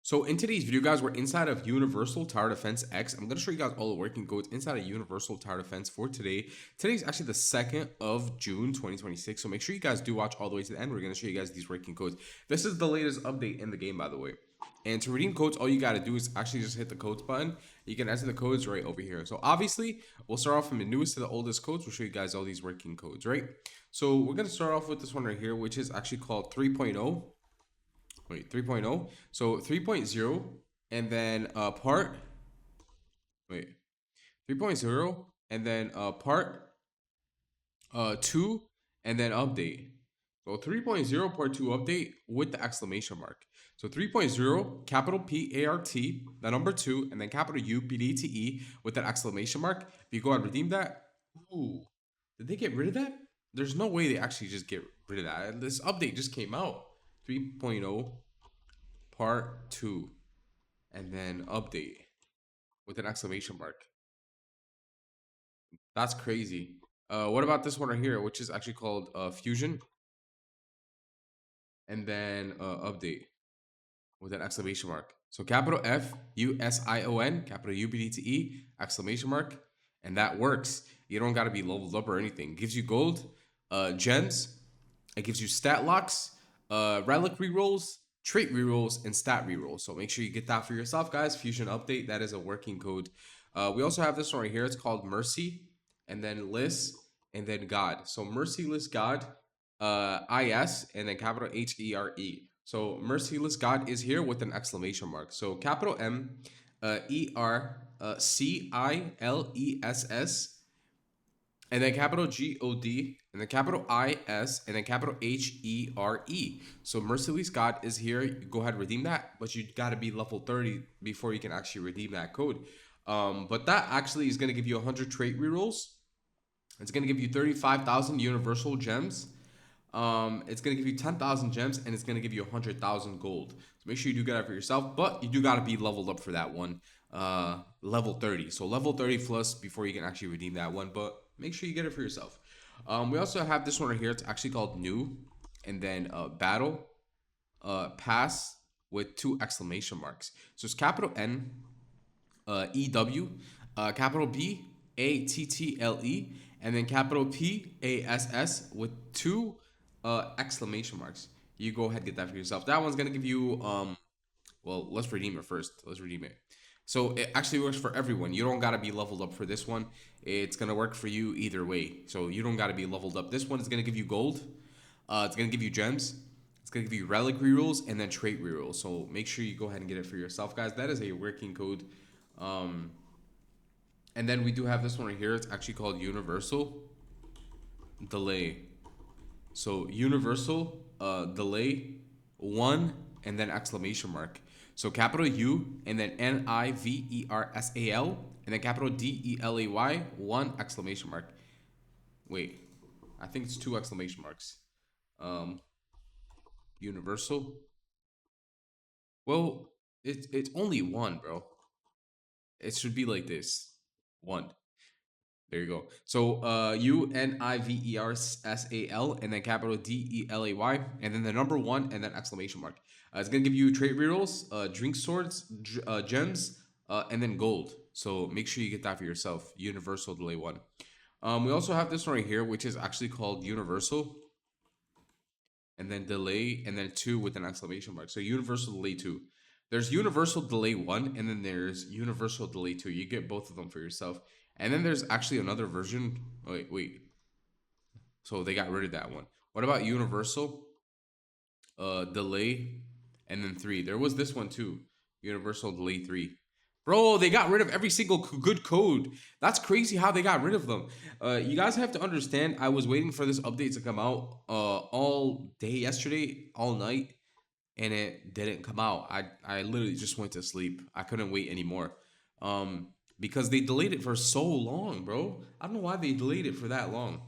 So in today's video, guys, we're inside of Universal Tower Defense X. I'm going to show you guys all the working codes inside of Universal Tower Defense for today. Today's actually the 2nd of June, 2026. So make sure you guys do watch all the way to the end. We're going to show you guys these working codes. This is the latest update in the game, by the way. And to redeem codes, all you got to do is actually just hit the codes button. You can enter the codes right over here. So obviously, we'll start off from the newest to the oldest codes. We'll show you guys all these working codes, right? So we're going to start off with this one right here, which is actually called 3.0. Wait, 3.0. So 3.0 and then wait 3.0 and then part 2 and then update. So 3.0 part 2 update with the exclamation mark. So 3.0 capital PART, the number 2, and then capital UPDTE with that exclamation mark. If you go and redeem that, ooh, did they get rid of that? There's no way they actually just get rid of that. This update just came out. 3.0 part 2 and then update with an exclamation mark. That's crazy. What about this one right here, which is actually called fusion and then update with an exclamation mark. So capital FUSION, capital UBDTE, exclamation mark, and that works. You don't got to be leveled up or anything. It gives you gold, gems. It gives you stat locks, relic rerolls, trait rerolls, and stat rerolls. So make sure you get that for yourself, guys. Fusion update, that is a working code. We also have this one right here. It's called Mercy, and then List, and then God. So Merciless God, IS, and then capital HERE. So Merciless God is here with an exclamation mark. So capital M, ERCILESS, and then capital GOD, and then capital IS, and then capital HERE. So Merciless God is here. You go ahead and redeem that, but you got to be level 30 before you can actually redeem that code. But that actually is going to give you 100 trait rerolls. It's going to give you 35,000 universal gems. It's going to give you 10,000 gems, and it's going to give you 100,000 gold. So make sure you do get that for yourself, but you do got to be leveled up for that one. Level 30. So level 30 plus before you can actually redeem that one, but make sure you get it for yourself. We also have this one right here. It's actually called New, and then Battle Pass with 2 exclamation marks. So it's capital N, EW, capital B, ATTLE, and then capital PASS with 2 exclamation marks. You go ahead and get that for yourself. That one's gonna give you well, let's redeem it first. Let's redeem it. So it actually works for everyone. You don't gotta be leveled up for this one. It's gonna work for you either way. So you don't gotta be leveled up. This one is gonna give you gold. It's gonna give you gems. It's gonna give you relic rerolls and then trait rerolls. So make sure you go ahead and get it for yourself, guys. That is a working code. And then we do have this one right here. It's actually called Universal Delay. So Universal Delay 1 and then exclamation mark. So capital U and then NIVERSAL and then capital DELAY 1 exclamation mark. Wait, I think it's 2 exclamation marks. Universal. Well, it's only 1, bro. It should be like this. 1. There you go. So UNIVERSAL and then capital DELAY and then the number 1 and then exclamation mark. It's gonna give you trait rerolls, drink swords, gems, and then gold. So make sure you get that for yourself. Universal Delay 1. We also have this one right here, which is actually called Universal, and then Delay, and then 2 with an exclamation mark. So Universal Delay 2. There's Universal Delay 1, and then there's Universal Delay 2. You get both of them for yourself. And then there's actually another version. Wait. So they got rid of that one. What about Universal Delay and then 3? There was this one too. Universal Delay 3. Bro, they got rid of every single good code. That's crazy how they got rid of them. You guys have to understand, I was waiting for this update to come out all day yesterday, all night, and it didn't come out. I literally just went to sleep. I couldn't wait anymore. Because they delayed it for so long, bro. I don't know why they delayed it for that long.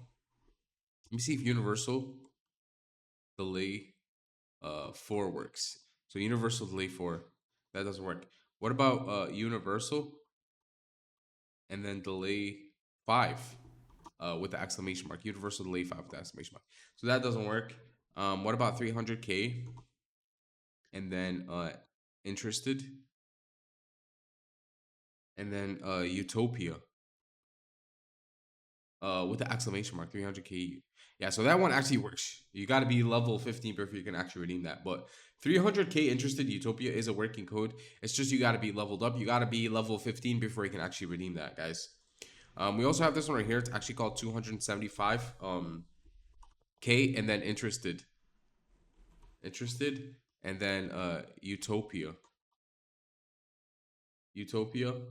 Let me see if Universal Delay 4 works. So Universal Delay 4, that doesn't work. What about Universal and then Delay 5 with the exclamation mark? Universal Delay 5 with the exclamation mark. So that doesn't work. What about 300K and then interested, and then Utopia with the exclamation mark, 300k. Yeah, so that one actually works. You got to be level 15 before you can actually redeem that. But 300k interested Utopia is a working code. It's just you got to be leveled up. You got to be level 15 before you can actually redeem that, guys. We also have this one right here. It's actually called 275 k, and then interested, and then Utopia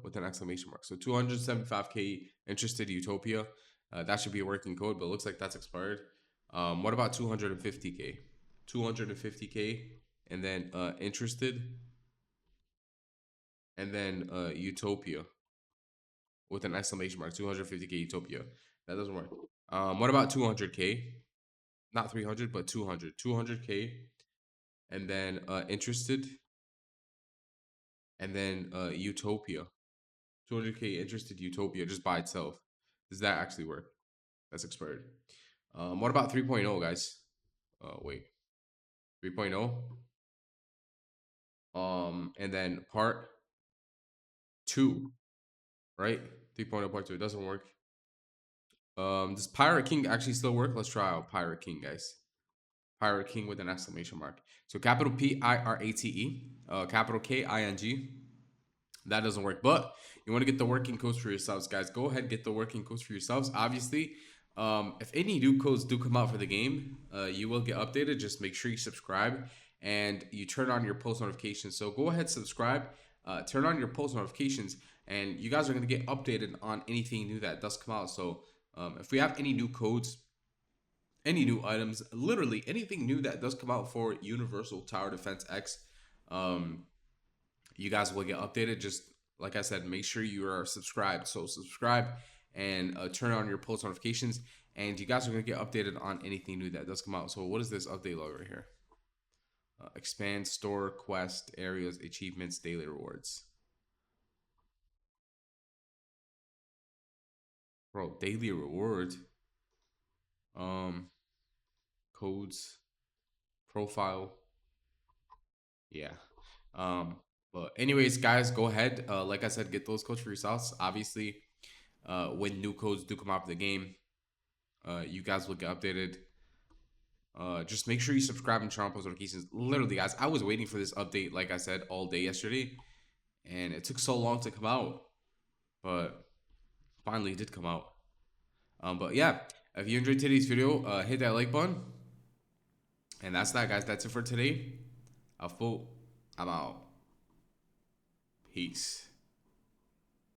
with an exclamation mark. So 275k interested Utopia. That should be a working code, but it looks like that's expired. What about 250k? 250k, and then interested, and then Utopia with an exclamation mark. 250k Utopia. That doesn't work. What about 200k? Not 300, but 200. 200k, and then interested, and then Utopia. 200k interested Utopia just by itself. Does that actually work? That's expired. What about 3.0, guys? Wait, 3.0. And then part two, right? 3.0 part two. It doesn't work. Does Pirate King actually still work? Let's try out Pirate King, guys. Pirate King with an exclamation mark. So capital Pirate, capital King. That doesn't work. But you want to get the working codes for yourselves, guys. Go ahead, get the working codes for yourselves. Obviously, if any new codes do come out for the game, you will get updated. Just make sure you subscribe and you turn on your post notifications. So go ahead, subscribe, turn on your post notifications, and you guys are going to get updated on anything new that does come out. So if we have any new codes, any new items, literally anything new that does come out for Universal Tower Defense X, you guys will get updated. Just like I said, make sure you are subscribed. So subscribe and turn on your post notifications, and you guys are going to get updated on anything new that does come out. So what is this update log right here? Expand store, quest, areas, achievements, daily rewards. Bro, daily rewards. Codes, profile. Yeah. But anyways, guys, go ahead. Like I said, get those codes for yourselves. Obviously, when new codes do come out of the game, you guys will get updated. Just make sure you subscribe and turn on post notifications. Literally, guys, I was waiting for this update, like I said, all day yesterday, and it took so long to come out, but finally it did come out. But yeah, if you enjoyed today's video, hit that like button, and that's that, guys. That's it for today. I'm out. Peace.